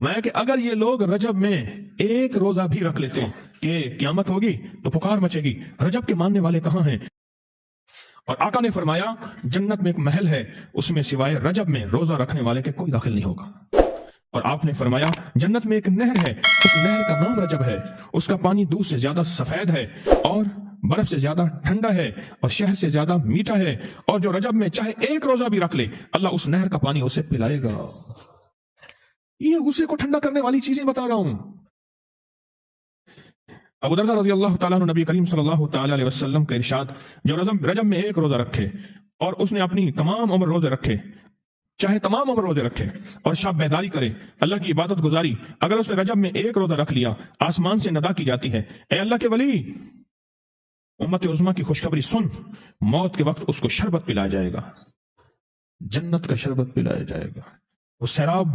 میں کہ اگر یہ لوگ رجب میں ایک روزہ بھی رکھ لیتے کہ قیامت ہوگی تو پکار مچے گی، رجب کے ماننے والے کہاں ہیں؟ اور آقا نے فرمایا جنت میں ایک محل ہے، اس میں سوائے رجب میں روزہ رکھنے والے کے کوئی داخل نہیں ہوگا۔ اور آپ نے فرمایا جنت میں ایک نہر ہے، اس نہر کا نام رجب ہے، اس کا پانی دودھ سے زیادہ سفید ہے اور برف سے زیادہ ٹھنڈا ہے اور شہد سے زیادہ میٹھا ہے، اور جو رجب میں چاہے ایک روزہ بھی رکھ لے اللہ اس نہر کا پانی اسے پلائے گا۔ یہ غصے کو ٹھنڈا کرنے والی چیزیں بتا رہا ہوں۔ ابو درداء رضی اللہ تعالیٰ عنہ، نبی کریم صلی اللہ تعالیٰ علیہ وسلم کا ارشاد، جو رجب میں ایک روزہ رکھے اور اس نے اپنی تمام عمر روزے رکھے، چاہے تمام عمر روزے رکھے اور شب بیداری کرے، اللہ کی عبادت گزاری، اگر اس نے رجب میں ایک روزہ رکھ لیا آسمان سے ندا کی جاتی ہے، اے اللہ کے ولی، امت عظمیٰ کی خوشخبری سن، موت کے وقت اس کو شربت پلایا جائے گا، جنت کا شربت پلایا جائے گا، وہ سیراب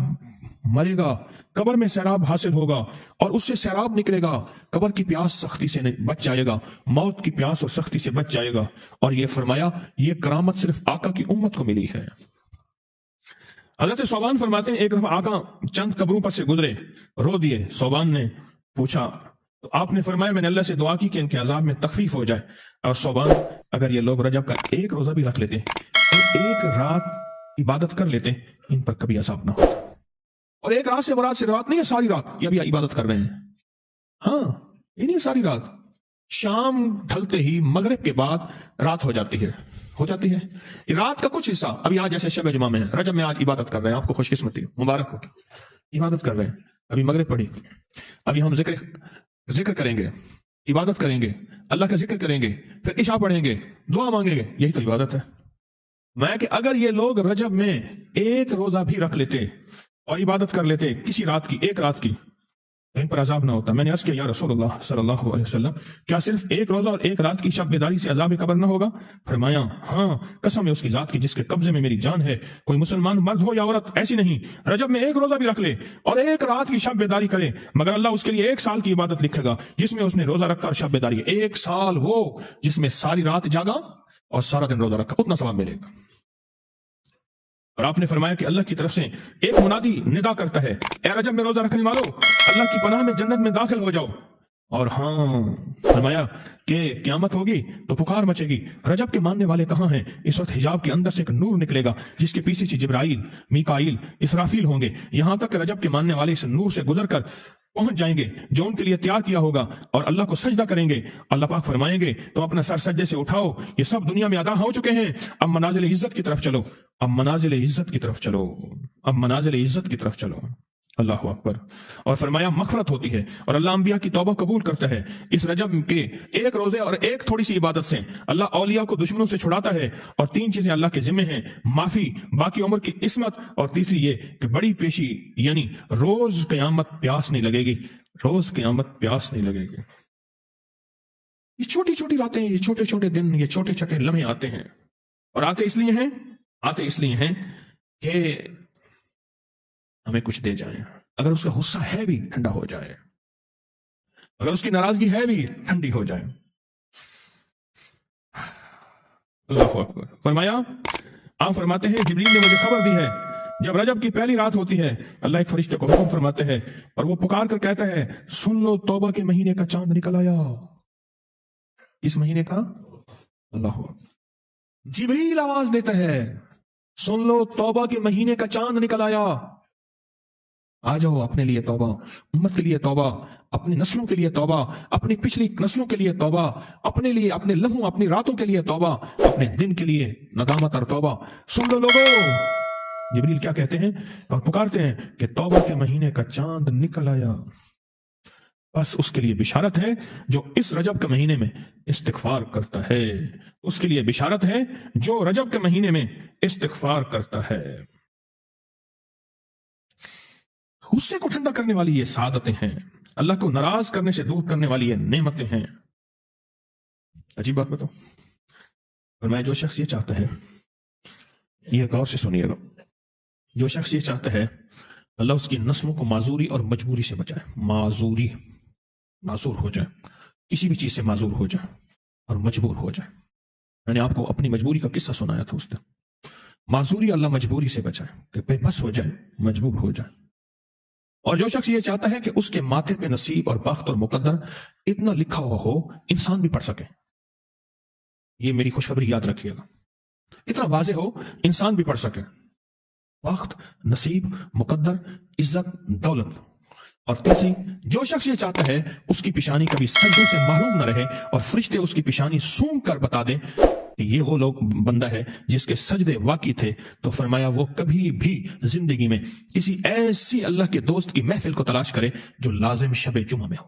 مرے گا، قبر میں سیراب حاصل ہوگا اور اس سے سیراب نکلے گا، قبر کی پیاس سختی سے بچ جائے گا، موت کی پیاس اور سختی سے بچ جائے گا۔ اور یہ فرمایا یہ کرامت صرف آقا کی امت کو ملی ہے۔ حضرت صوبان فرماتے ہیں ایک دفعہ آقا چند قبروں پر سے گزرے، رو دیے۔ صوبان نے پوچھا تو آپ نے فرمایا میں نے اللہ سے دعا کی کہ ان کے عذاب میں تخفیف ہو جائے۔ اور صوبان اگر یہ لوگ رجب کا ایک روزہ بھی رکھ لیتے اور ایک رات عبادت کر لیتے ان پر کبھی عذاب نہ ہوتا۔ اور ایک رات سے مراد سے رات نہیں ہے ساری رات، یہ ابھی عبادت کر رہے ہیں، ہاں یہ نہیں ساری رات، شام ڈھلتے ہی مغرب کے بعد رات ہو جاتی ہے رات کا کچھ حصہ۔ ابھی آج جیسے شب جمعہ میں ہے، رجب میں آج عبادت کر رہے ہیں، آپ کو خوش قسمتی مبارک ہو، عبادت کر رہے ہیں، ابھی مغرب پڑھی، ابھی ہم ذکر کریں گے، عبادت کریں گے، اللہ کا ذکر کریں گے، پھر عشاء پڑھیں گے، دعا مانگیں گے، یہی تو عبادت ہے۔ میں کہ اگر یہ لوگ رجب میں ایک روزہ بھی رکھ لیتے اور عبادت کر لیتے کسی رات کی، ایک رات کی، تو ان پر عذاب نہ ہوتا۔ میں نے عرض کیا یا رسول اللہ صلی اللہ علیہ وسلم، کیا صرف ایک روزہ اور ایک رات کی شب بیداری سے عذاب قبر نہ ہوگا؟ فرمایا ہاں، قسم ہے اس کی ذات کی جس کے قبضے میں میری جان ہے، کوئی مسلمان مرد ہو یا عورت ایسی نہیں رجب میں ایک روزہ بھی رکھ لے اور ایک رات کی شب بیداری کرے مگر اللہ اس کے لیے 1 سال کی عبادت لکھے گا جس میں اس نے روزہ رکھا اور شب بیداری، 1 سال وہ جس میں ساری رات جاگا اور سارا دن روزہ رکھا، اتنا ثواب ملے گا۔ اور آپ نے فرمایا کہ اللہ کی طرف سے ایک منادی ندا کرتا ہے، اے رجب میں روزہ رکھنے والو، اللہ کی پناہ میں جنت میں داخل ہو جاؤ۔ اور ہاں فرمایا کہ قیامت ہوگی تو پکار مچے گی، رجب کے ماننے والے کہاں ہیں؟ اس وقت حجاب کے اندر سے ایک نور نکلے گا جس کے پیچھے سے جبرائیل، میکائیل، اسرافیل ہوں گے، یہاں تک کہ رجب کے ماننے والے اس نور سے گزر کر پہنچ جائیں گے جو ان کے لیے تیار کیا ہوگا اور اللہ کو سجدہ کریں گے۔ اللہ پاک فرمائیں گے تم اپنا سر سجدے سے اٹھاؤ، یہ سب دنیا میں ادا ہو چکے ہیں، اب منازل عزت کی طرف چلو، اب منازل عزت کی طرف چلو، اب منازل عزت کی طرف چلو۔ اللہ اکبر۔ اور فرمایا مغفرت ہوتی ہے اور اللہ انبیاء کی توبہ قبول کرتا ہے۔ اس رجب کے ایک روزے اور ایک تھوڑی سی عبادت سے اللہ اولیاء کو دشمنوں سے چھڑاتا ہے، اور 3 چیزیں اللہ کے ذمہ ہیں، معافی، باقی عمر کی عصمت، اور تیسری یہ کہ بڑی پیشی، یعنی روز قیامت پیاس نہیں لگے گی، روز قیامت پیاس نہیں لگے گی۔ یہ چھوٹی چھوٹی راتیں، یہ چھوٹے چھوٹے دن، یہ چھوٹے چھوٹے لمحے آتے ہیں، اور آتے اس لیے ہیں کہ ہمیں کچھ دے جائیں، اگر اس کا غصہ ہے بھی ٹھنڈا ہو جائے، اگر اس کی ناراضگی ہے بھی ٹھنڈی ہو جائے۔ اللہ اکبر۔ فرمایا آپ فرماتے ہیں جبریل نے مجھے خبر دی ہے جب رجب کی پہلی رات ہوتی ہے اللہ ایک فرشتے کو حکم فرماتے ہیں اور وہ پکار کر کہتا ہے سن لو توبہ کے مہینے کا چاند نکل آیا۔ اس مہینے کا اللہ اکبر، جبریل آواز دیتا ہے سن لو توبہ کے مہینے کا چاند نکل آیا، آ جاؤ اپنے لیے توبہ، امت کے لیے توبہ، اپنی نسلوں کے لیے توبہ، اپنی پچھلی نسلوں کے لیے توبہ، اپنے لیے، اپنے لمحوں، اپنی راتوں کے لیے توبہ، اپنے دن کے لیے ندامت اور توبہ۔ سن لو لوگوں، جبریل کیا کہتے ہیں اور پکارتے ہیں کہ توبہ کے مہینے کا چاند نکل آیا۔ بس اس کے لیے بشارت ہے جو اس رجب کے مہینے میں استغفار کرتا ہے، اس کے لیے بشارت ہے جو رجب کے مہینے میں استغفار کرتا ہے۔ غصے کو ٹھنڈا کرنے والی یہ سعادتیں ہیں، اللہ کو ناراض کرنے سے دور کرنے والی یہ نعمتیں ہیں۔ عجیب بات بتاؤ، فرمایا جو شخص یہ چاہتا ہے، یہ غور سے سنیے گا، جو شخص یہ چاہتا ہے اللہ اس کی نسلوں کو معذوری اور مجبوری سے بچائے، معذور ہو جائے، کسی بھی چیز سے معذور ہو جائے اور مجبور ہو جائے۔ میں نے آپ کو اپنی مجبوری کا قصہ سنایا تھا اس دن، معذوری اللہ مجبوری سے بچائے کہ بے بس ہو جائے، مجبور ہو جائے۔ اور جو شخص یہ چاہتا ہے کہ اس کے ماتھے پہ نصیب اور بخت اور مقدر اتنا لکھا ہوا ہو انسان بھی پڑھ سکے، یہ میری خوشخبری یاد رکھیے گا، اتنا واضح ہو انسان بھی پڑھ سکے، بخت، نصیب، مقدر، عزت، دولت۔ اور تیسری، جو شخص یہ چاہتا ہے اس کی پیشانی کبھی سجدوں سے محروم نہ رہے اور فرشتے اس کی پیشانی سونگ کر بتا دیں کہ یہ وہ لوگ بندہ ہے جس کے سجدے واقعی تھے، تو فرمایا وہ کبھی بھی زندگی میں کسی ایسی اللہ کے دوست کی محفل کو تلاش کرے جو لازم شب جمعہ میں ہو۔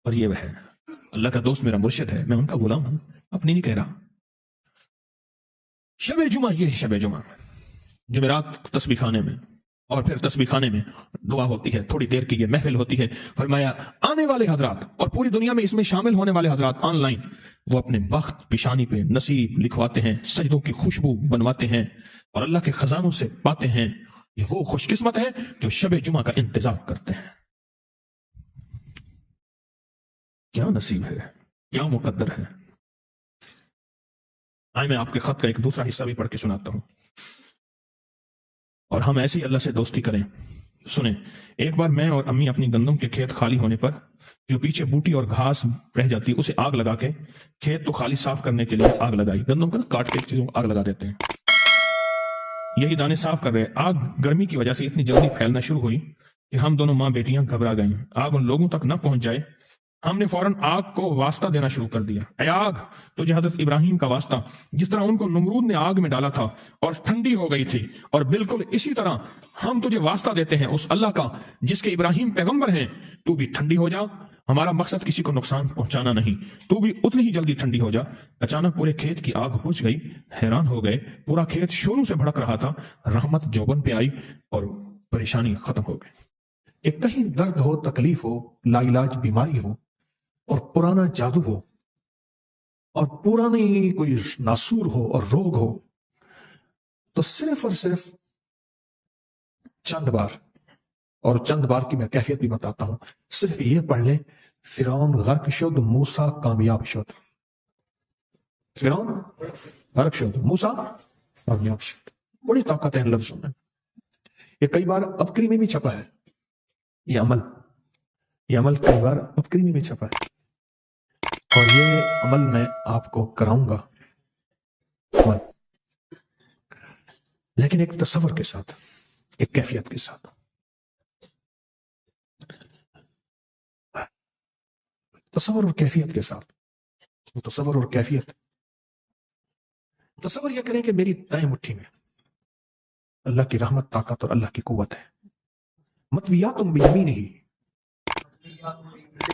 اور یہ وہ ہے، اللہ کا دوست میرا مرشد ہے، میں ان کا غلام ہوں، اپنی نہیں کہہ رہا۔ شب جمعہ، یہ ہے شب جمعہ، جمعرات تسبیح خانے میں، اور پھر تسبیح خانے میں دعا ہوتی ہے، تھوڑی دیر کی یہ محفل ہوتی ہے۔ فرمایا آنے والے حضرات اور پوری دنیا میں اس میں شامل ہونے والے حضرات آن لائن، وہ اپنے بخت پیشانی پہ نصیب لکھواتے ہیں، سجدوں کی خوشبو بنواتے ہیں اور اللہ کے خزانوں سے پاتے ہیں۔ یہ وہ خوش قسمت ہے جو شب جمعہ کا انتظار کرتے ہیں۔ کیا نصیب ہے، کیا مقدر ہے۔ آئے میں آپ کے خط کا ایک دوسرا حصہ بھی پڑھ کے سناتا ہوں، اور ہم ایسی اللہ سے دوستی کریں۔ سنیں، ایک بار میں اور امی اپنی گندم کے کھیت خالی ہونے پر جو پیچھے بوٹی اور گھاس رہ جاتی اسے آگ لگا کے، کھیت تو خالی صاف کرنے کے لیے آگ لگائی، گندم کا کاٹ کے چیزوں کو آگ لگا دیتے ہیں، یہی دانے صاف کر رہے، آگ گرمی کی وجہ سے اتنی جلدی پھیلنا شروع ہوئی کہ ہم دونوں ماں بیٹیاں گھبرا گئیں، آگ ان لوگوں تک نہ پہنچ جائے۔ ہم نے فوراً آگ کو واسطہ دینا شروع کر دیا، اے آگ تجھے حضرت ابراہیم کا واسطہ، جس طرح ان کو نمرود نے آگ میں ڈالا تھا اور ٹھنڈی ہو گئی تھی، اور بالکل اسی طرح ہم تجھے واسطہ دیتے ہیں اس اللہ کا جس کے ابراہیم پیغمبر ہیں، تو بھی ٹھنڈی ہو جا، ہمارا مقصد کسی کو نقصان پہنچانا نہیں، تو بھی اتنی ہی جلدی ٹھنڈی ہو جا۔ اچانک پورے کھیت کی آگ بجھ گئی، حیران ہو گئے، پورا کھیت شعلوں سے بھڑک رہا تھا، رحمت جوبن پہ آئی اور پریشانی ختم ہو گئی۔ ایک کہیں درد ہو، تکلیف ہو، لا علاج بیماری ہو، اور پرانا جادو ہو، اور پرانی کوئی ناسور ہو اور روگ ہو، تو صرف اور صرف چند بار، اور چند بار کی میں کیفیت بھی بتاتا ہوں، صرف یہ پڑھ لیں، فرعون غرق شد، موسیٰ کامیاب شد۔ فرعون غرق شد، موسیٰ کامیاب شد۔ بڑی طاقت ہے ان لفظوں میں۔ یہ کئی بار ابکری میں بھی چھپا ہے، یہ عمل کئی بار ابکری میں بھی چھپا ہے، اور یہ عمل میں آپ کو کراؤں گا، لیکن ایک تصور کے ساتھ، ایک کیفیت کے ساتھ۔ تصور اور کیفیت کے ساتھ، تصور اور کیفیت۔ تصور یہ کریں کہ میری دائیں مٹھی میں اللہ کی رحمت، طاقت اور اللہ کی قوت ہے، مطویات بیمینہ،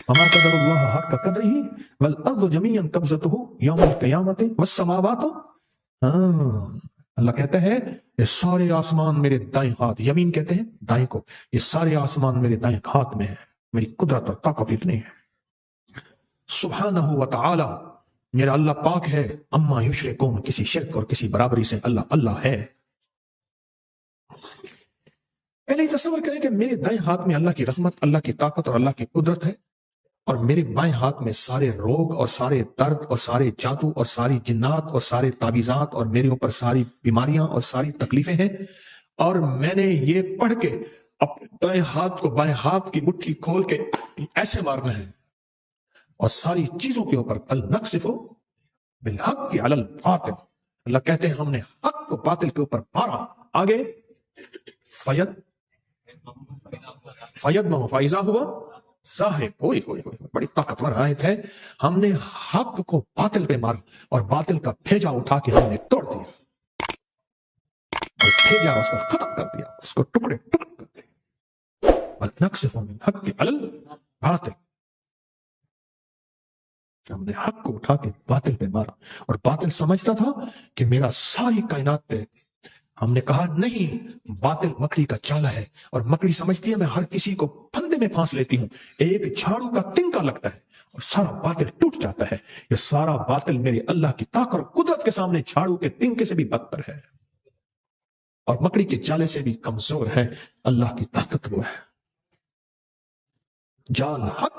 وما قدر اللہ حق قدرہ والارض جمیعا قبضتہ یوم القیامت والسماوات، اللہ کہتا ہے یہ سارے آسمان میرے دائیں ہاتھ، یمین کہتے ہیں دائیں کو، یہ سارے آسمان میرے دائیں ہاتھ میں ہے، میری قدرت اور طاقت اتنی ہے۔ سبحانہ وتعالی، میرا اللہ پاک ہے، اما یشرکون، کسی شرک اور کسی برابری سے اللہ ہے۔ پہلے ہی تصور کریں کہ میرے دائیں ہاتھ میں اللہ کی رحمت، اللہ کی طاقت اور اللہ کی قدرت ہے، اور میرے بائیں ہاتھ میں سارے روگ اور سارے درد اور سارے جادو اور ساری جنات اور سارے تعویذات اور میرے اوپر ساری بیماریاں اور ساری تکلیفیں ہیں، اور میں نے یہ پڑھ کے اپنے دائیں ہاتھ کو بائیں ہاتھ کی مٹھی کھول کے ایسے مارنا ہے، اور ساری چیزوں کے اوپر بل نقصف بالحق علی الباطل، اللہ کہتے ہیں ہم نے حق کو باطل کے اوپر مارا۔ آگے فائزہ ہوا صاحب، بڑی طاقتور آیت ہے، ہم نے حق کو باطل پہ مارا اور باطل کا بھیجا اٹھا کے ہم نے توڑ دیا، اور بھیجا اس کو ختم کر دیا، اس کو ٹکڑے ٹکڑے کر دیا۔ وَنَقْصِفُ مِنْ حَقِّ عَلَى الْبَاطِلِ، ہم نے حق کو اٹھا کے باطل پہ مارا، اور باطل سمجھتا تھا کہ میرا ساری کائنات پہ، ہم نے کہا نہیں، باطل مکڑی کا چالا ہے، اور مکڑی سمجھتی ہے میں ہر کسی کو پھندے میں پھانس لیتی ہوں، ایک جھاڑو کا تنکا لگتا ہے اور سارا باطل ٹوٹ جاتا ہے۔ یہ سارا باطل میرے اللہ کی طاقت اور قدرت کے سامنے جھاڑو کے تنکے سے بھی بدتر ہے، اور مکڑی کے جالے سے بھی کمزور ہے، اللہ کی طاقت وہ ہے۔ جال حق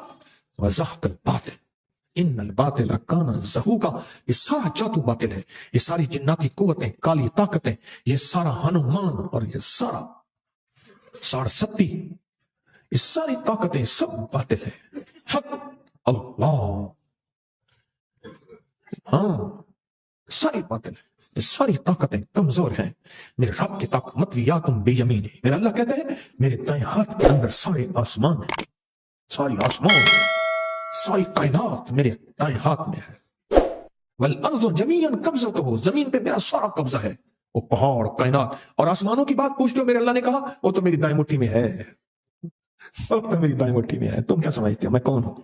وزحق الباطل ان الباطل کان زہوقا، یہ سارا جادو باطل ہے، یہ ساری جناتی قوتیں، کالی طاقتیں، یہ سارا ہنومان اور یہ سارا ستھی یہ ساری طاقتیں سب باطل ہے. حق اللہ، ہاں ساری باطل ہے، یہ ساری طاقتیں کمزور ہیں. میرے رب کی طاقت مطویات بیمینہ، میرا اللہ کہتا ہے میرے دائیں ہاتھ کے اندر سارے آسمان ہیں، ساری آسمان، ساری کائنات میرے دائیں ہاتھ میں ہے. والارض جميعا قبضته، زمین پہ میرا سارا قبضہ ہے. وہ پہاڑ، کائنات اور آسمانوں کی بات پوچھتے ہو، میرے اللہ نے کہا وہ تو میری دائیں مٹھی میں ہے، وہ تو میری دائیں مٹھی میں ہے. تم کیا سمجھتے ہو میں کون ہوں؟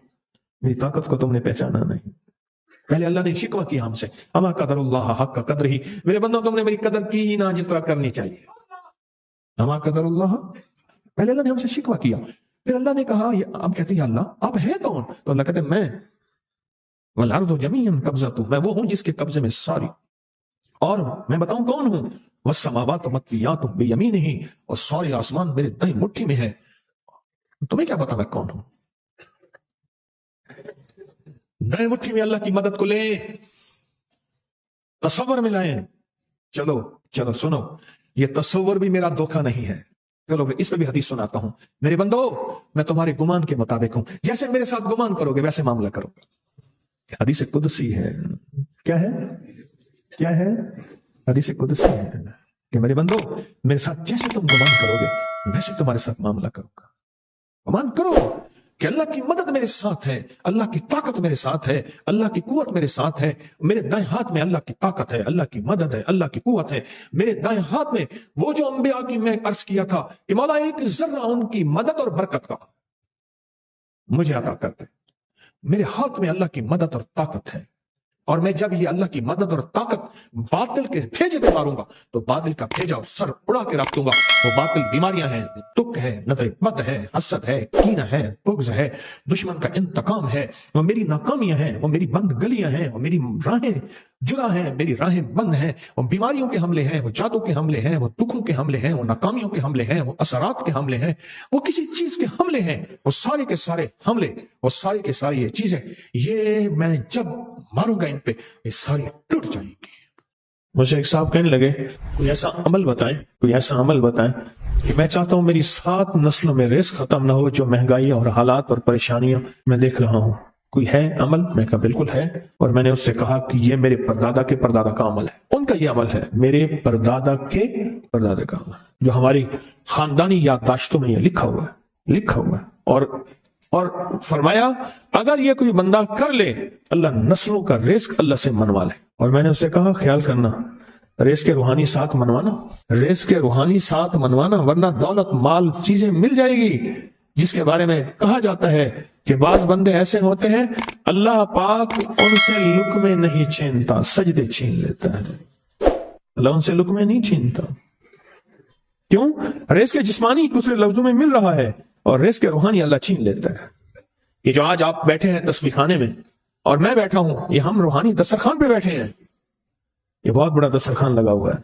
میری طاقت کو تم نے پہچانا نہیں. پہلے اللہ نے شکوہ کیا ہم سے، اما قدر اللہ حق کا قدر ہی، میرے بندوں تم نے میری قدر کی ہی نہ جس طرح کرنی چاہیے. اما قدر اللہ، پہلے اللہ نے ہم سے شکوہ کیا. پھر اللہ نے کہا اب کہتے ہیں اللہ آپ ہے کون؟ تو اللہ کہتے ہیں میں. والارض جميعا قبضته، میں وہ ہوں جس کے قبضے میں ساری، اور میں بتاؤں کون ہوں؟ والسماوات مطویات بیمینہ، اور سارے آسمان میرے دائیں مٹھی میں ہے. تمہیں کیا پتا میں کون ہوں؟ دائیں مٹھی میں اللہ کی مدد کو لیں، تصور میں لائیں. چلو چلو سنو، یہ تصور بھی میرا دھوکہ نہیں ہے. چلو اس پہ بھی حدیث سناتا ہوں. میرے بندو میں تمہارے گمان کے مطابق ہوں، جیسے میرے ساتھ گمان کرو گے ویسے معاملہ کرو گے. حدیث قدسی ہے. کیا ہے؟ کیا ہے؟ حدیث قدسی ہے کہ میرے بندو میرے ساتھ جیسے تم گمان کرو گے ویسے تمہارے ساتھ معاملہ کرو گا. گمان کرو کہ اللہ کی مدد میرے ساتھ ہے، اللہ کی طاقت میرے ساتھ ہے، اللہ کی قوت میرے ساتھ ہے. میرے دائیں ہاتھ میں اللہ کی طاقت ہے، اللہ کی مدد ہے، اللہ کی قوت ہے. میرے دائیں ہاتھ میں وہ جو انبیاء کی میں عرض کیا تھا کہ مولا ایک ذرہ ان کی مدد اور برکت کا مجھے عطا کرتے. میرے ہاتھ میں اللہ کی مدد اور طاقت ہے، اور میں جب یہ اللہ کی مدد اور طاقت باطل کے بھیجے پہ ماروں گا تو باطل کا بھیجا اور سر اڑا کے رکھ دوں گا. وہ باطل بیماریاں ہیں، تک ہے، نظر بد ہے، حسد ہے، کینہ ہے، بغض ہے، دشمن کا انتقام ہے، وہ میری ناکامیاں ہیں، وہ میری بند گلیاں ہیں، وہ میری راہیں جدا ہیں، میری راہیں بند ہیں، وہ بیماریوں کے حملے ہیں، وہ جادو کے حملے ہیں، وہ دکھوں کے حملے ہیں، وہ ناکامیوں کے حملے ہیں، وہ اثرات کے حملے ہیں، وہ کسی چیز کے حملے ہیں. وہ سارے کے سارے حملے، وہ سارے کے سارے یہ چیزیں، یہ میں جب ماروں گا ان پہ یہ ساری ٹوٹ جائیں گی. مجھے ایک صاحب کہنے لگے کوئی ایسا عمل بتائیں، کوئی ایسا عمل بتائیں کہ میں چاہتا ہوں میری 7 نسلوں میں رزق ختم نہ ہو جو مہنگائی اور حالات اور پریشانیاں میں دیکھ رہا ہوں. کوئی ہے عمل؟ میں کہا بالکل ہے. اور میں نے اس سے کہا کہ یہ میرے پردادا کے پردادا کا عمل ہے. ان کا یہ عمل ہے، میرے پردادا کے پردادا کا عمل، جو ہماری خاندانی یادداشتوں میں یہ لکھا ہوا ہے، لکھا ہوا ہے. اور فرمایا اگر یہ کوئی بندہ کر لے اللہ نسلوں کا رزق اللہ سے منوا لے. اور میں نے اس سے کہا خیال کرنا رزق کے روحانی ساتھ منوانا، رزق کے روحانی ساتھ منوانا، ورنہ دولت مال چیزیں مل جائے گی جس کے بارے میں کہا جاتا ہے کہ بعض بندے ایسے ہوتے ہیں اللہ پاک ان سے لقمے نہیں چھینتا، سجدے چھین لیتا ہے. اللہ ان سے لقمے نہیں چھینتا. کیوں؟ رزق جسمانی دوسرے لفظوں میں مل رہا ہے اور رزق روحانی اللہ چھین لیتا ہے. یہ جو آج آپ بیٹھے ہیں تسبیح خانے میں اور میں بیٹھا ہوں، یہ ہم روحانی دسترخوان پہ بیٹھے ہیں. یہ بہت بڑا دسترخوان لگا ہوا ہے،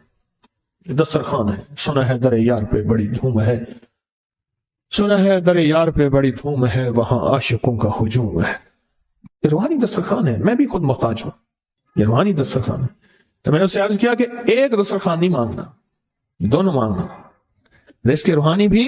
یہ دسترخوان ہے. سنا ہے در یار پہ بڑی دھوم ہے، سنا ہے در یار پہ بڑی دھوم ہے، وہاں عاشقوں کا ہجوم ہے. یہ روحانی دسترخوان ہے، میں بھی خود محتاج ہوں. یہ روحانی دسترخوان ہے. تو میں نے اس سے عرض کیا کہ ایک دسترخوان نہیں مانگنا، دونوں مانگنا. رزق روحانی بھی،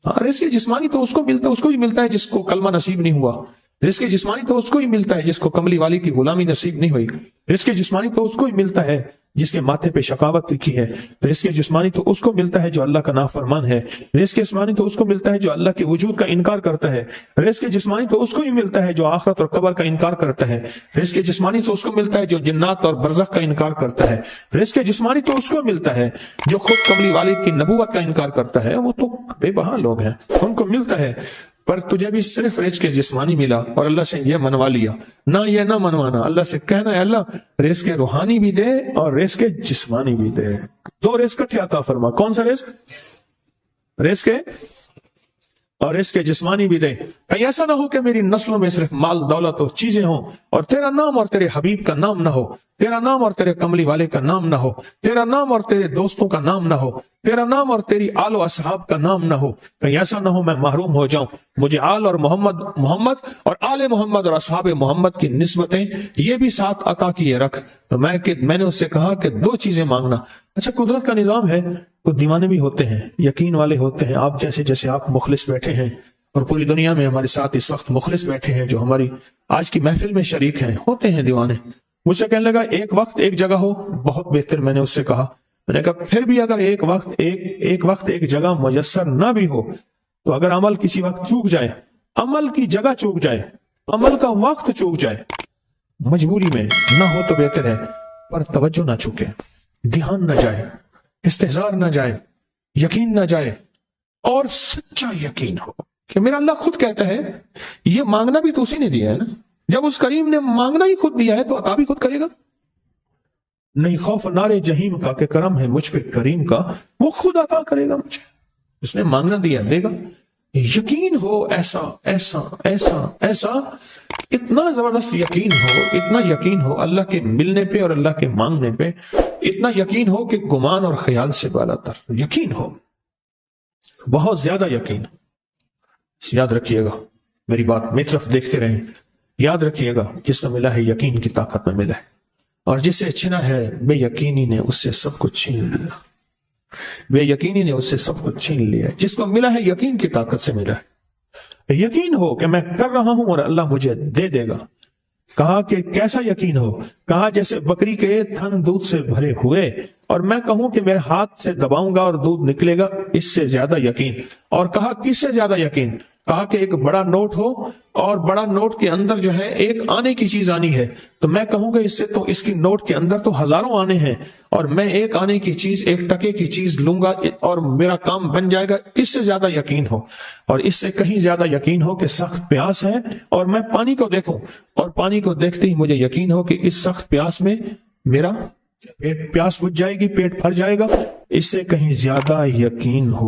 رزق جسمانی تو اس کو ملتا ہے، اس کو ہی ملتا ہے جس کو کلمہ نصیب نہیں ہوا. رزق جسمانی تو اس کو ہی ملتا ہے جس کو کملی والی کی غلامی نصیب نہیں ہوئی. رزق جسمانی تو اس کو ہی ملتا ہے جس کے ماتھے پہ شقاوت لکھی ہے. رزق جسمانی تو اس کو ملتا ہے جو اللہ کا نافرمان ہے. رزق جسمانی تو اس کو ملتا ہے جو اللہ کے وجود کا انکار کرتا ہے. رزق جسمانی تو اس کو ہی ملتا ہے جو آخرت اور قبر کا انکار کرتا ہے. رزق جسمانی تو اس کو ملتا ہے جو جنات اور برزخ کا انکار کرتا ہے. رزق جسمانی تو اس کو ملتا ہے جو خود کملی والد کی نبوت کا انکار کرتا ہے. وہ تو بے بہا لوگ ہیں، ان کو ملتا ہے. پر تجھے بھی صرف رزق جسمانی ملا اور اللہ سے یہ منوا لیا. نہ یہ نہ منوانا، اللہ سے کہنا ہے اللہ رزق روحانی بھی دے اور رزق جسمانی بھی دے. 2 رزق عطا فرما. کون سا رزق؟ رزق اور رزق جسمانی بھی دے. کہیں ایسا نہ ہو کہ میری نسلوں میں صرف مال دولت اور چیزیں ہوں اور تیرا نام اور تیرے حبیب کا نام نہ ہو، تیرا نام اور تیرے کملی والے کا نام نہ ہو، تیرا نام اور تیرے دوستوں کا نام نہ ہو، تیرا نام اور تیری آل و اصحاب کا نام نہ ہو. کہیں ایسا نہ ہو میں محروم ہو جاؤں. مجھے آل اور محمد اور آل محمد اور اصحاب محمد کی نسبتیں یہ بھی ساتھ عطا کیے رکھ. تو میں نے اس سے کہا کہ 2 چیزیں مانگنا، اچھا قدرت کا نظام ہے تو دیوانے بھی ہوتے ہیں، یقین والے ہوتے ہیں، آپ جیسے آپ مخلص بیٹھے ہیں اور پوری دنیا میں ہمارے ساتھ اس وقت مخلص بیٹھے ہیں جو ہماری آج کی محفل میں شریک ہیں، ہوتے ہیں دیوانے۔ مجھ سے کہنے لگا ایک وقت ایک جگہ ہو، بہت بہتر۔ میں نے اس سے کہا، میں نے کہا پھر بھی اگر ایک وقت ایک جگہ میسر نہ بھی ہو تو اگر عمل کسی وقت چوک جائے، عمل کی جگہ چوک جائے، عمل کا وقت چوک جائے، مجبوری میں نہ ہو تو بہتر ہے، پر توجہ نہ چوکے، دھیان نہ جائے، استحضار نہ جائے، یقین نہ جائے، اور سچا یقین ہو کہ میرا اللہ خود کہتا ہے یہ مانگنا بھی تو اسی نے دیا ہے نا، جب اس کریم نے مانگنا ہی خود دیا ہے تو عطا بھی خود کرے گا۔ نہیں خوف نارے جہیم کا کہ کرم ہے مجھ پہ کریم کا، وہ خود عطا کرے گا مجھے، اس نے مانگنا دیا دے گا۔ یقین ہو ایسا ایسا ایسا ایسا، اتنا زبردست یقین ہو، اتنا یقین ہو اللہ کے ملنے پہ اور اللہ کے مانگنے پہ، اتنا یقین ہو کہ گمان اور خیال سے بالا تر یقین ہو، بہت زیادہ یقین۔ یاد رکھیے گا میری بات، میری طرف دیکھتے رہیں، یاد رکھیے گا جس کو ملا ہے یقین کی طاقت میں ملا ہے، اور جس سے چھنا ہے بے یقینی نے اس سے سب کچھ چھین لیا، بے یقینی نے اس سے سب کچھ چھین لیا۔ جس کو ملا ہے یقین کی طاقت سے ملا ہے، یقین ہو کہ میں کر رہا ہوں اور اللہ مجھے دے دے گا۔ کہا کہ کیسا یقین ہو؟ کہا جیسے بکری کے تھن دودھ سے بھرے ہوئے اور میں کہوں کہ میرے ہاتھ سے دباؤں گا اور دودھ نکلے گا، اس سے زیادہ یقین۔ اور کہا کس سے زیادہ یقین؟ کہا کہ ایک بڑا نوٹ ہو اور بڑا نوٹ کے اندر جو ہے ایک آنے کی چیز آنی ہے، تو میں کہوں گا اس سے تو اس کی نوٹ کے اندر تو ہزاروں آنے ہیں، اور میں ایک آنے کی چیز، ایک ٹکے کی چیز لوں گا اور میرا کام بن جائے گا۔ اس سے زیادہ یقین ہو، اور اس سے کہیں زیادہ یقین ہو کہ سخت پیاس ہے اور میں پانی کو دیکھوں اور پانی کو دیکھتے ہی مجھے یقین ہو کہ اس سخت پیاس میں میرا پیاس بجھ جائے گی، پیٹ بھر جائے گا۔ اس سے کہیں زیادہ یقین ہو۔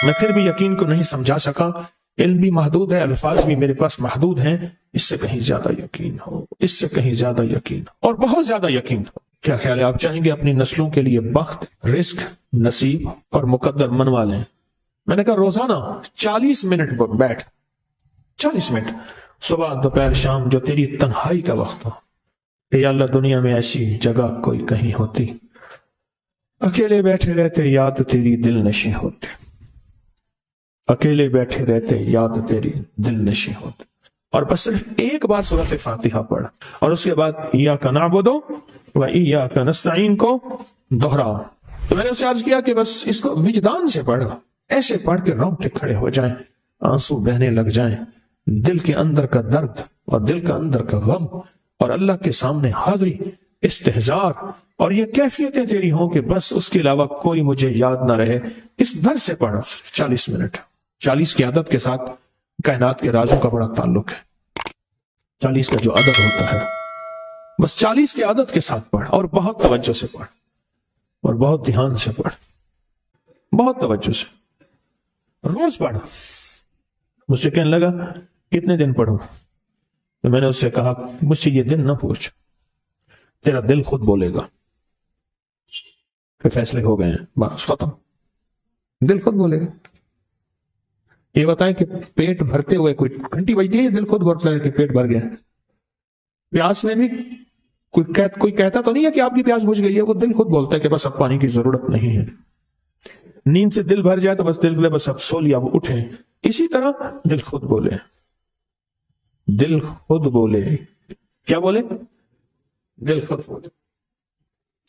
میں پھر بھی یقین کو نہیں سمجھا سکا، علم بھی محدود ہے، الفاظ بھی میرے پاس محدود ہیں۔ اس سے کہیں زیادہ یقین ہو، اس سے کہیں زیادہ یقین ہو، اور بہت زیادہ یقین ہو۔ کیا خیال ہے آپ چاہیں گے اپنی نسلوں کے لیے بخت، رزق، نصیب اور مقدر منوا لیں؟ میں نے کہا روزانہ 40 منٹ بیٹھ، 40 منٹ صبح دوپہر شام، جو تیری تنہائی کا وقت ہو، کہ یا اللہ دنیا میں ایسی جگہ کوئی کہیں ہوتی، اکیلے بیٹھے رہتے یاد تیری دل نشیں ہوتے، اکیلے بیٹھے رہتے یاد تیری دل نشیں ہوتے، اور بس صرف ایک بار سورۃ فاتحہ پڑھ، اور اس کے بعد ایاک نعبد و ایاک نستعین کو دہرا۔ تو میں نے اسے عرض کیا کہ بس اس کو وجدان سے پڑھ، ایسے پڑھ کے رونگٹے کھڑے ہو جائیں، آنسو بہنے لگ جائیں، دل کے اندر کا درد اور دل کا اندر کا غم اور اللہ کے سامنے حاضری، استحضار، اور یہ کیفیتیں تیری ہوں کہ بس اس کے علاوہ کوئی مجھے یاد نہ رہے۔ اس در سے پڑھو 40 منٹ۔ 40 کی عدد کے ساتھ کائنات کے رازوں کا بڑا تعلق ہے۔ 40 کا جو عدد ہوتا ہے، بس 40 کے عدد کے ساتھ پڑھ، اور بہت توجہ سے پڑھ، اور بہت دھیان سے پڑھ، بہت توجہ سے روز پڑھ۔ مجھ سے کہنے لگا کتنے دن پڑھوں؟ تو میں نے اس سے کہا مجھ سے یہ دن نہ پوچھ، تیرا دل خود بولے گا کہ فیصلے ہو گئے ہیں، بس ختم، دل خود بولے گا۔ یہ بتائیں کہ پیٹ بھرتے ہوئے کوئی گھنٹی بجتی ہے، دل خود بولتا ہے کہ پیٹ بھر گیا۔ پیاس میں بھی کوئی کہتا تو نہیں ہے کہ آپ کی پیاس بجھ گئی ہے، وہ دل خود بولتا ہے کہ بس اب پانی کی ضرورت نہیں ہے۔ نیند سے دل بھر جائے تو بس دل بولے بس اب سو لیا، وہ اٹھے۔ اسی طرح دل خود بولے، دل خود بولے، کیا بولے؟ دل خود بولے،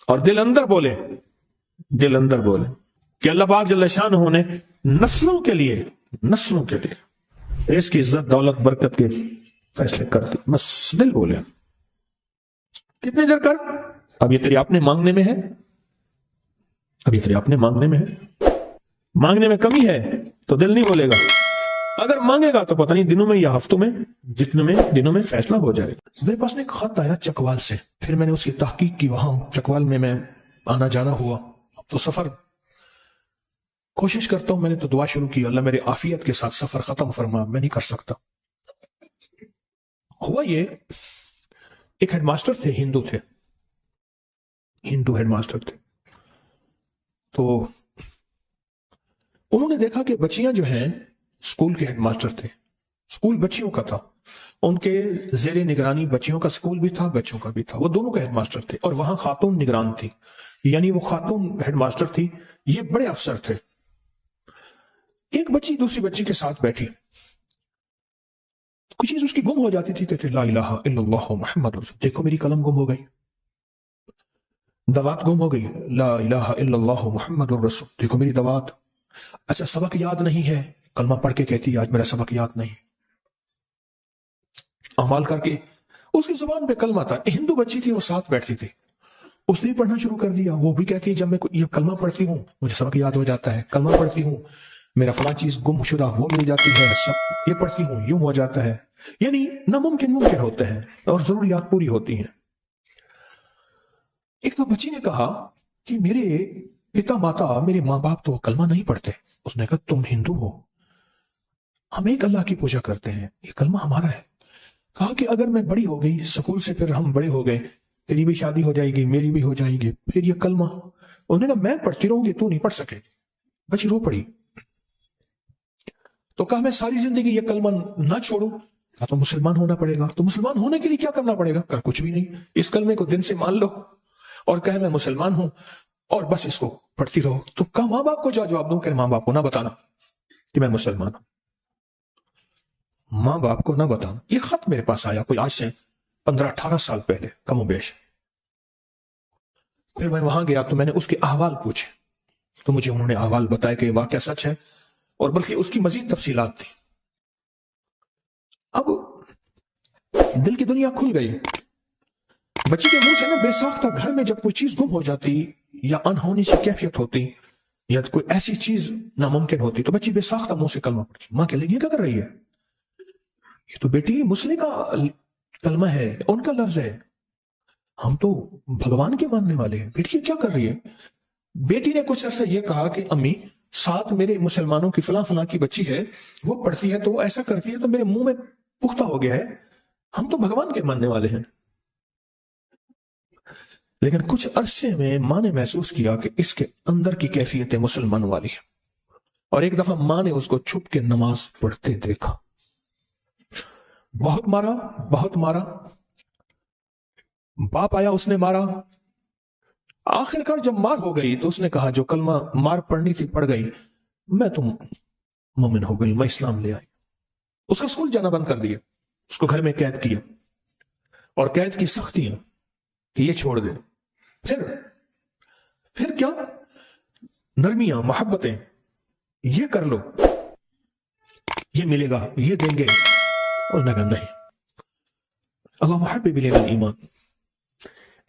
اور دل اندر بولے، دل اندر بولے کہ اللہ پاک جل شانہ نے نسلوں کے لیے اس کی عزت، دولت، برکت کے فیصلے کر دی، بس دل بولے۔ کتنے دیر کر؟ اب یہ تیری اپنے مانگنے میں ہے، اب یہ تیری اپنے مانگنے میں ہے۔ مانگنے میں کمی ہے تو دل نہیں بولے گا، اگر مانگے گا تو پتہ نہیں دنوں میں یا ہفتوں میں، جتنے دنوں میں فیصلہ ہو جائے گا۔ میرے پاس ایک خط آیا چکوال سے، پھر میں نے اس کی تحقیق کی، وہاں چکوال میں آنا جانا ہوا، اب تو سفر کوشش کرتا ہوں، میں نے تو دعا شروع کی اللہ میرے عافیت کے ساتھ سفر ختم فرما، میں نہیں کر سکتا۔ ہوا یہ، ایک ہیڈ ماسٹر تھے، ہندو ہیڈ ماسٹر تھے، تو انہوں نے دیکھا کہ بچیاں جو ہیں، اسکول کے ہیڈ ماسٹر تھے، اسکول بچیوں کا تھا، ان کے زیر نگرانی بچیوں کا اسکول بھی تھا، بچوں کا بھی تھا، وہ دونوں کا ہیڈ ماسٹر تھے، اور وہاں خاتون نگران تھی، یعنی وہ خاتون ہیڈ ماسٹر تھی، یہ بڑے افسر تھے۔ ایک بچی دوسری بچی کے ساتھ بیٹھی، کچھ چیز اس کی گم ہو جاتی تھی، کہتے لا الہ الا اللہ محمد رسول، دیکھو میری قلم گم ہو گئی، دوات گم ہو گئی، لا الہ الا اللہ محمد رسول، دیکھو میری دوات۔ اچھا سبق یاد نہیں ہے، کلمہ پڑھ کے کہتی آج میرا سبق یاد نہیں، اعمال کر کے اس کی زبان پہ کلمہ تھا۔ ہندو بچی تھی، وہ ساتھ بیٹھتی تھی، اس نے پڑھنا شروع کر دیا، وہ بھی کہتی جب میں یہ کلمہ پڑھتی ہوں مجھے سبق یاد ہو جاتا ہے، کلمہ پڑھتی ہوں میرا فلاں چیز گم شدہ وہ مل جاتی ہے، سب یہ پڑھتی ہوں یوں ہو جاتا ہے، یعنی ناممکن ممکن ہوتے ہیں اور ضروریات پوری ہوتی ہیں۔ ایک تو بچی نے کہا کہ میرے پتا ماتا، میرے ماں باپ تو کلمہ نہیں پڑھتے۔ اس نے کہا تم ہندو ہو، ہم ایک اللہ کی پوجا کرتے ہیں، یہ کلمہ ہمارا ہے۔ کہا کہ اگر میں بڑی ہو گئی، سکول سے پھر ہم بڑے ہو گئے، تیری بھی شادی ہو جائے گی، میری بھی ہو جائے گی، پھر یہ کلمہ، انہوں نے کہا میں پڑھتی رہوں گی، تو نہیں پڑھ سکے گی۔ بچی رو پڑی، تو کہا میں ساری زندگی یہ کلمہ نہ چھوڑوں، کہا تو مسلمان ہونا پڑے گا۔ تو مسلمان ہونے کے لیے کیا کرنا پڑے گا؟ کہا کچھ بھی نہیں، اس کلمے کو دل سے مان لو اور کہے میں مسلمان ہوں، اور بس اس کو پڑھتی رہو۔ تو کہا ماں باپ کو جواب دوں؟ کہ ماں باپ کو نہ بتانا کہ میں مسلمان ہوں، ماں باپ کو نہ بتانا۔ یہ خط میرے پاس آیا کوئی آج سے 15-18 سال پہلے کم و بیش۔ پھر میں وہاں گیا تو میں نے اس کے احوال پوچھے، تو مجھے انہوں نے احوال بتایا کہ یہ واقعہ سچ ہے، اور بلکہ اس کی مزید تفصیلات تھی۔ اب دل کی دنیا کھل گئی۔ بچی کے منہ سے نا بے ساختہ گھر میں جب کوئی چیز گم ہو جاتی یا انہونی سی کیفیت ہوتی یا کوئی ایسی چیز ناممکن ہوتی تو بچی بے ساختہ منہ سے کلمہ پڑھتی۔ ماں کہے لگی یہ کیا کر رہی ہے؟ یہ تو بیٹی مسلم کا کلمہ ہے، ان کا لفظ ہے، ہم تو بھگوان کے ماننے والے ہیں، بیٹی یہ کیا کر رہی ہے؟ بیٹی نے کچھ عرصہ یہ کہا کہ امی ساتھ میرے مسلمانوں کی فلاں فلاں کی بچی ہے، وہ پڑھتی ہے تو وہ ایسا کرتی ہے تو میرے منہ میں پختہ ہو گیا ہے، ہم تو بھگوان کے ماننے والے ہیں۔ لیکن کچھ عرصے میں ماں نے محسوس کیا کہ اس کے اندر کی کیفیت مسلمان والی ہے، اور ایک دفعہ ماں نے اس کو چھپ کے نماز پڑھتے دیکھا، بہت مارا، بہت مارا، باپ آیا اس نے مارا، آخر کار جب مار ہو گئی تو اس نے کہا جو کلمہ مار پڑھنی تھی پڑھ گئی، میں تو مومن ہو گئی، میں اسلام لے آئی۔ اس کا اسکول جانا بند کر دیا، اس کو گھر میں قید کیا، اور قید کی سختیاں کہ یہ چھوڑ دے۔ پھر کیا نرمیاں، محبتیں، یہ کر لو، یہ ملے گا، یہ دیں گے، اور نے کہا نہیں، اللہ محبب الینا الایمان،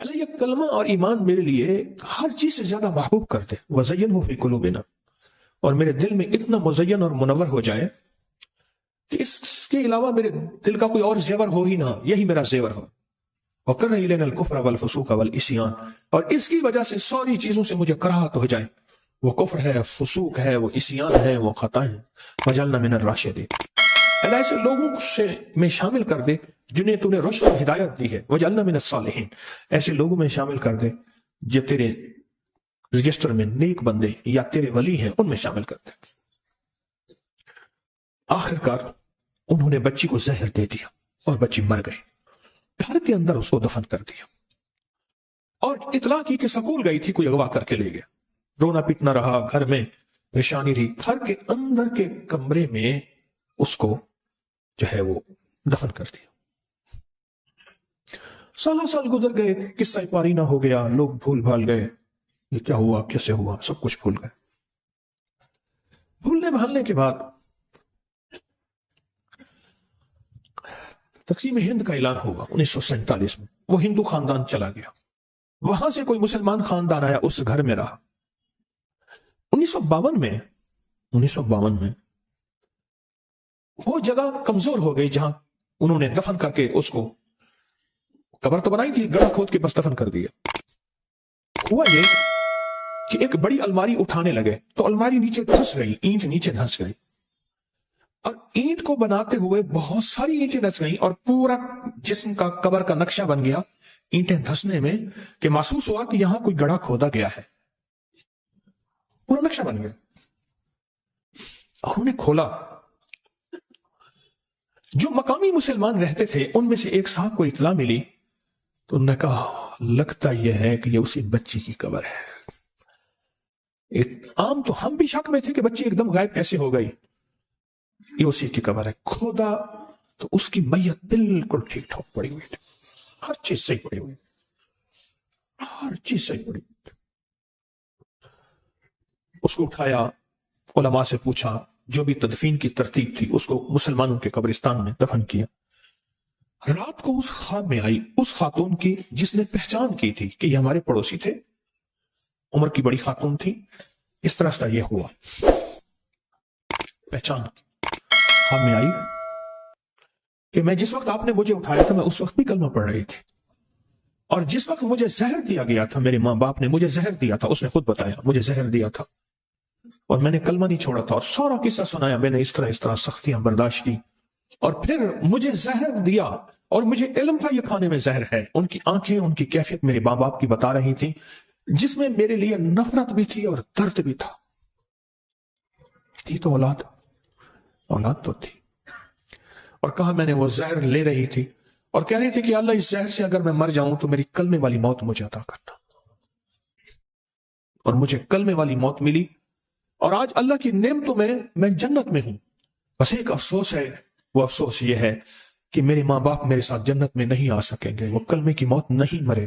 اللہ یہ کلمہ اور ایمان میرے لیے ہر چیز سے زیادہ محبوب کر دے، وزینہ فی قلوبنا، اور میرے دل میں اتنا مزین اور منور ہو جائے کہ اس کے علاوہ میرے دل کا کوئی اور زیور ہو ہی نہ، یہی میرا زیور ہو۔ وَقَرَّ إِلَيْنَا الْكُفْرَ وَالْفُسُوقَ وَالْعِصْيَانَ، اور اس کی وجہ سے ساری چیزوں سے مجھے کراہت ہو جائے، وہ کفر ہے، فسوق ہے، وہ عصیان ہے، وہ خطائیں ہیں۔ وَجَعَلْنَا مِنَ الرَّاشِدِينَ، اللہ ایسے لوگوں سے میں شامل کر دے جنہیں تو نے رشد و ہدایت دی ہے۔ وَجَعَلْنَا مِنَ الصَّالِحِينَ، ایسے لوگوں میں شامل کر دے جو تیرے رجسٹر میں نیک بندے یا تیرے ولی ہیں ان میں شامل کر دے۔ آخر کار انہوں نے بچی کو زہر دے دیا اور بچی مر گئی، گھر کے اندر اس کو دفن کر دیا، اور اطلاع کی کہ سکول گئی تھی، کوئی اغوا کر کے لے گیا۔ رونا پیٹنا رہا، گھر میں پریشانی رہی، گھر کے اندر کے کمرے میں اس کو جو ہے وہ دفن کر دیا۔ سالہ سال گزر گئے، قصہ پاری نہ ہو گیا، لوگ بھول بھال گئے، یہ کیا ہوا، کیسے ہوا، سب کچھ بھول گئے۔ بھولنے بھالنے کے بعد تقسیم ہند کا اعلان ہوا 1947 میں، وہ ہندو خاندان چلا گیا، وہاں سے کوئی مسلمان خاندان آیا، اس گھر میں رہا۔ 1952 میں وہ جگہ کمزور ہو گئی جہاں انہوں نے دفن کر کے اس کو، قبر تو بنائی تھی، گڑھا کھود کے بس دفن کر دیا۔ ہوا یہ کہ ایک بڑی الماری اٹھانے لگے تو الماری نیچے دھس گئی، اینٹ نیچے دھس گئی، اور اینٹ کو بناتے ہوئے بہت ساری اینٹیں دھس گئیں، اور پورا جسم کا قبر کا نقشہ بن گیا اینٹیں دھسنے میں، کہ محسوس ہوا کہ یہاں کوئی گڑھا کھودا گیا ہے، پورا نقشہ بن گیا۔ اور انہیں کھولا جو مقامی مسلمان رہتے تھے ان میں سے ایک صاحب کو اطلاع ملی تو انہوں نے کہا لگتا یہ ہے کہ یہ اسی بچی کی قبر ہے۔ عام تو ہم بھی شک میں تھے کہ بچی ایک دم غائب کیسے ہو گئی، یہ اسی کی قبر ہے۔ کھودا تو اس کی میت بالکل ٹھیک ٹھاک پڑی ہوئی تھی، ہر چیز صحیح پڑی ہوئی، ہر چیز صحیح پڑی ہوئی تھی۔ اس کو اٹھایا، علماء سے پوچھا، جو بھی تدفین کی ترتیب تھی اس کو مسلمانوں کے قبرستان میں دفن کیا۔ رات کو اس خواب میں آئی اس خاتون کی جس نے پہچان کی تھی کہ یہ ہمارے پڑوسی تھے، عمر کی بڑی خاتون تھی، اس طرح سے یہ ہوا، پہچان خواب میں آئی کہ میں جس وقت آپ نے مجھے اٹھایا تھا میں اس وقت بھی کلمہ پڑھ رہی تھی، اور جس وقت مجھے زہر دیا گیا تھا، میرے ماں باپ نے مجھے زہر دیا تھا، اس نے خود بتایا مجھے زہر دیا تھا اور میں نے کلمہ نہیں چھوڑا تھا، اور سارا قصہ سنایا، میں نے اس طرح سختیاں برداشت کی، اور پھر مجھے زہر دیا اور مجھے علم تھا یہ کھانے میں زہر ہے۔ ان کی آنکھیں، ان کی کیفیت میرے ماں باپ کی بتا رہی تھی، جس میں میرے لیے نفرت بھی تھی اور درد بھی تھا۔ تھی تو اولاد تو تھی، اور کہا میں نے وہ زہر لے رہی تھی اور کہہ رہی تھی کہ اللہ اس زہر سے اگر میں مر جاؤں تو میری کلمے والی موت مجھے عطا کرنا، اور مجھے کلمے والی موت ملی، اور آج اللہ کی نعمتوں میں جنت میں ہوں۔ بس ایک افسوس ہے، وہ افسوس یہ ہے کہ میرے ماں باپ میرے ساتھ جنت میں نہیں آ سکیں گے، وہ کلمے کی موت نہیں مرے۔